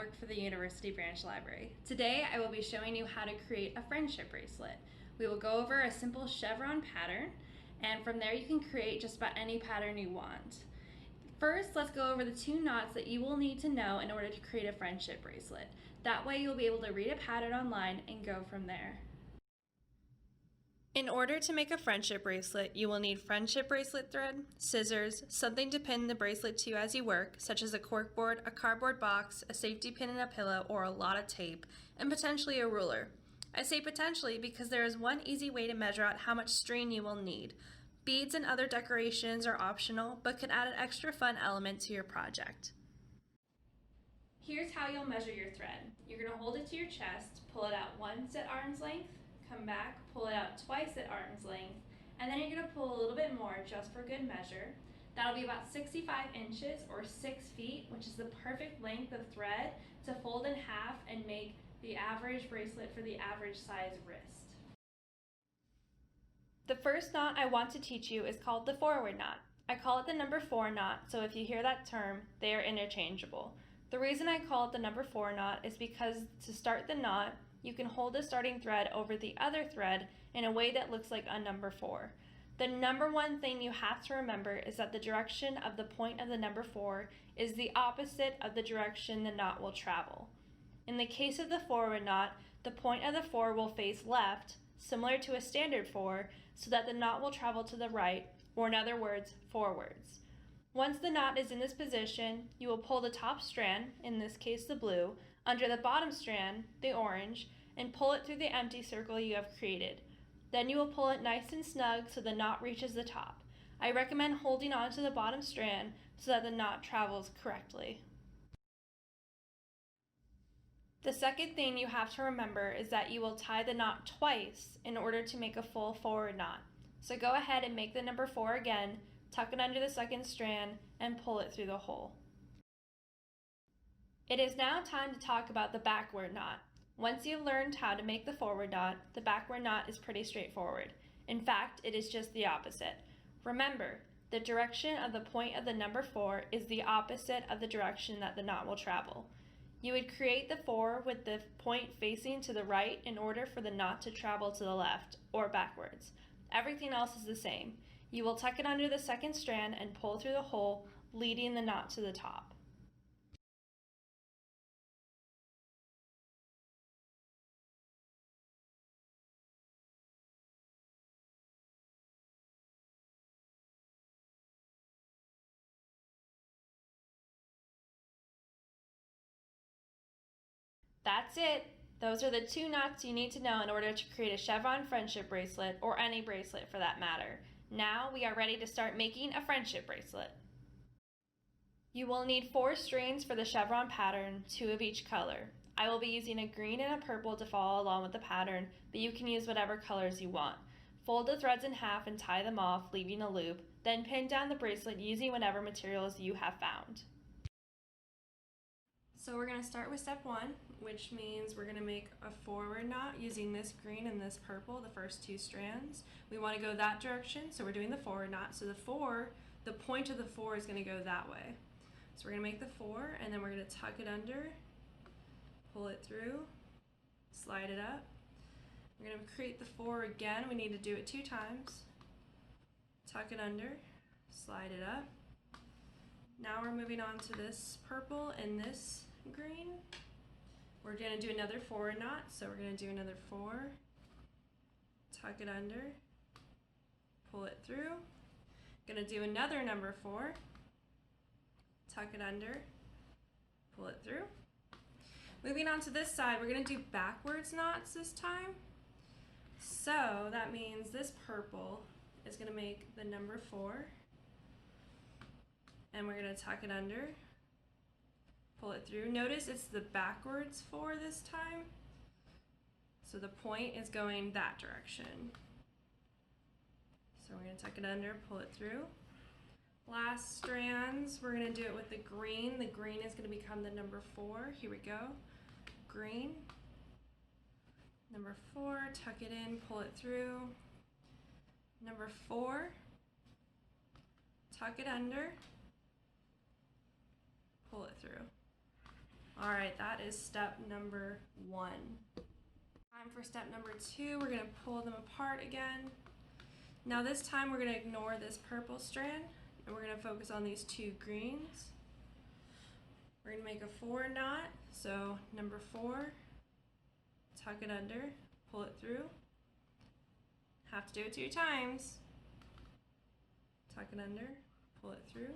work for the University Branch Library. Today I will be showing you how to create a friendship bracelet. We will go over a simple chevron pattern, and from there you can create just about any pattern you want. First, let's go over the 2 knots that you will need to know in order to create a friendship bracelet. That way you'll be able to read a pattern online and go from there. In order to make a friendship bracelet, you will need friendship bracelet thread, scissors, something to pin the bracelet to as you work, such as a corkboard, a cardboard box, a safety pin and a pillow, or a lot of tape, and potentially a ruler. I say potentially because there is one easy way to measure out how much string you will need. Beads and other decorations are optional, but can add an extra fun element to your project. Here's how you'll measure your thread. You're going to hold it to your chest, pull it out once at arm's length, come back, pull it out twice at arm's length, and then you're going to pull a little bit more just for good measure. That'll be about 65 inches or 6 feet, which is the perfect length of thread to fold in half and make the average bracelet for the average size wrist. The first knot I want to teach you is called the forward knot. I call it the number 4 knot, so if you hear that term, they are interchangeable. The reason I call it the number 4 knot is because to start the knot, you can hold the starting thread over the other thread in a way that looks like a number 4. The number one thing you have to remember is that the direction of the point of the number 4 is the opposite of the direction the knot will travel. In the case of the forward knot, the point of the 4 will face left, similar to a standard 4, so that the knot will travel to the right, or in other words, forwards. Once the knot is in this position, you will pull the top strand, in this case the blue, under the bottom strand, the orange, and pull it through the empty circle you have created. Then you will pull it nice and snug so the knot reaches the top. I recommend holding on to the bottom strand so that the knot travels correctly. The second thing you have to remember is that you will tie the knot twice in order to make a full forward knot. So go ahead and make the number 4 again, tuck it under the second strand, and pull it through the hole. It is now time to talk about the backward knot. Once you've learned how to make the forward knot, the backward knot is pretty straightforward. In fact, it is just the opposite. Remember, the direction of the point of the number 4 is the opposite of the direction that the knot will travel. You would create the 4 with the point facing to the right in order for the knot to travel to the left, or backwards. Everything else is the same. You will tuck it under the second strand and pull through the hole, leading the knot to the top. That's it! Those are the 2 knots you need to know in order to create a chevron friendship bracelet, or any bracelet for that matter. Now we are ready to start making a friendship bracelet. You will need 4 strings for the chevron pattern, 2 of each color. I will be using a green and a purple to follow along with the pattern, but you can use whatever colors you want. Fold the threads in half and tie them off, leaving a loop, then pin down the bracelet using whatever materials you have found. So we're going to start with step 1, which means we're going to make a forward knot using this green and this purple, the first 2 strands. We want to go that direction, so we're doing the forward knot. So the point of the 4 is going to go that way. So we're going to make the 4, and then we're going to tuck it under, pull it through, slide it up. We're going to create the 4 again. We need to do it 2 times. Tuck it under, slide it up. Now we're moving on to this purple and this green. We're going to do another forward knot, so we're going to do another 4, tuck it under, pull it through. Going to do another number 4, tuck it under, pull it through. Moving on to this side, we're going to do backwards knots this time. So that means this purple is going to make the number 4, and we're going to tuck it under, pull it through. Notice it's the backwards 4 this time, so the point is going that direction. So we're going to tuck it under, pull it through. Last strands, we're going to do it with the green. The green is going to become the number 4. Here we go. Green, number 4, tuck it in, pull it through. Number 4, tuck it under, pull it through. All right, that is step number 1. Time for step number 2. We're gonna pull them apart again. Now this time we're gonna ignore this purple strand and we're gonna focus on these 2 greens. We're gonna make a forward knot. So number 4, tuck it under, pull it through. Have to do it 2 times. Tuck it under, pull it through.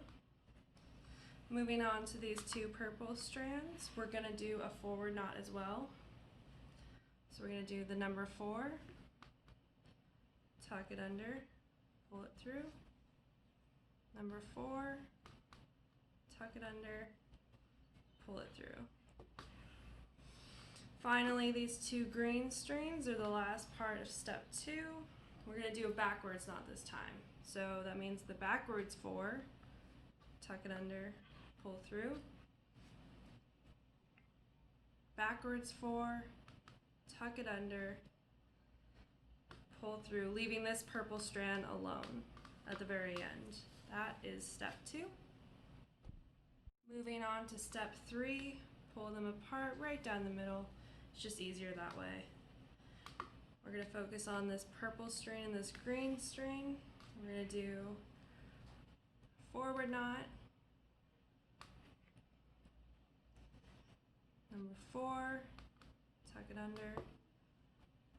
Moving on to these 2 purple strands, we're gonna do a forward knot as well. So we're gonna do the number 4, tuck it under, pull it through. Number 4, tuck it under, pull it through. Finally, these 2 green strings are the last part of step 2. We're gonna do a backwards knot this time. So that means the backwards 4, tuck it under, pull through. Backwards 4, tuck it under, pull through, leaving this purple strand alone at the very end. That is step 2. Moving on to step 3, pull them apart right down the middle. It's just easier that way. We're gonna focus on this purple string and this green string. We're gonna do forward knot. Number 4, tuck it under,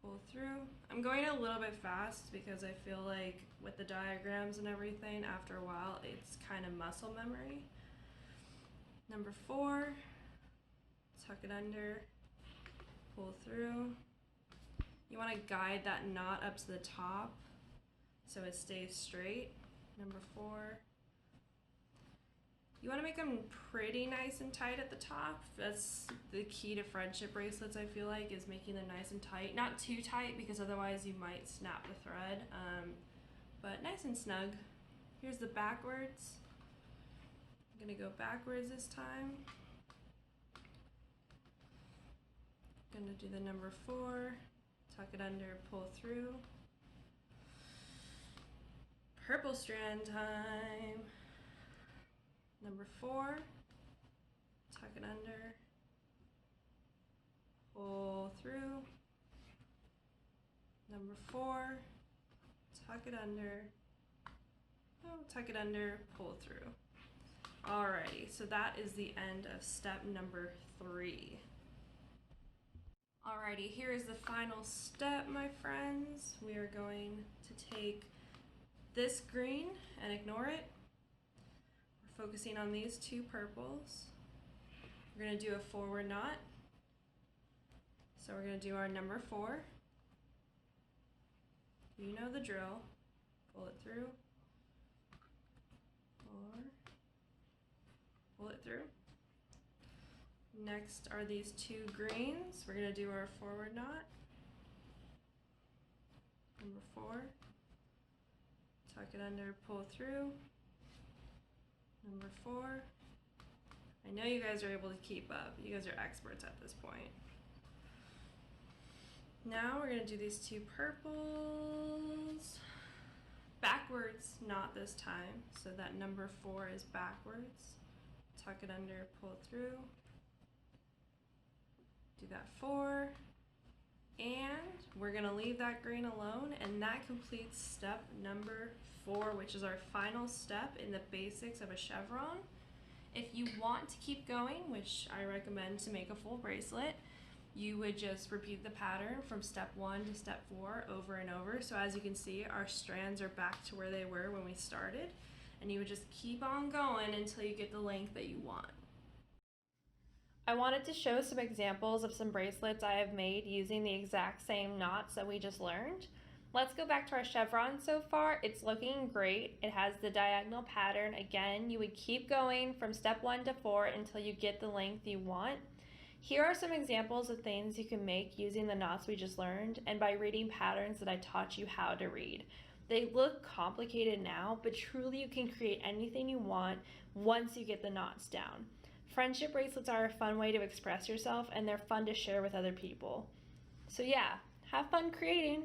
pull through. I'm going a little bit fast because I feel like with the diagrams and everything, after a while, it's kind of muscle memory. Number 4, tuck it under, pull through. You want to guide that knot up to the top so it stays straight. Number 4. You want to make them pretty nice and tight at the top. That's the key to friendship bracelets, I feel like, is making them nice and tight. Not too tight because otherwise you might snap the thread, but nice and snug. Here's the backwards. I'm gonna go backwards this time. Gonna do the number 4, tuck it under, pull through. Purple strand time. Number 4, tuck it under, pull through. Number 4, tuck it under, tuck it under, pull through. Alrighty, so that is the end of step number 3. Alrighty, here is the final step, my friends. We are going to take this green and ignore it. Focusing on these 2 purples. We're going to do a forward knot. So we're going to do our number 4. You know the drill. Pull it through. 4. Pull it through. Next are these 2 greens. We're going to do our forward knot. Number 4. Tuck it under, pull through. Number 4. I know you guys are able to keep up. You guys are experts at this point. Now we're going to do these 2 purples. Backwards knot this time. So that number 4 is backwards. Tuck it under, pull through. Do that 4. And we're going to leave that green alone. And that completes step number 4, which is our final step in the basics of a chevron. If you want to keep going, which I recommend to make a full bracelet, you would just repeat the pattern from step 1 to step 4 over and over. So as you can see, our strands are back to where they were when we started, and you would just keep on going until you get the length that you want. I wanted to show some examples of some bracelets I have made using the exact same knots that we just learned. Let's go back to our chevron so far. It's looking great. It has the diagonal pattern. Again, you would keep going from step 1 to 4 until you get the length you want. Here are some examples of things you can make using the knots we just learned and by reading patterns that I taught you how to read. They look complicated now, but truly you can create anything you want once you get the knots down. Friendship bracelets are a fun way to express yourself, and they're fun to share with other people. So yeah, have fun creating.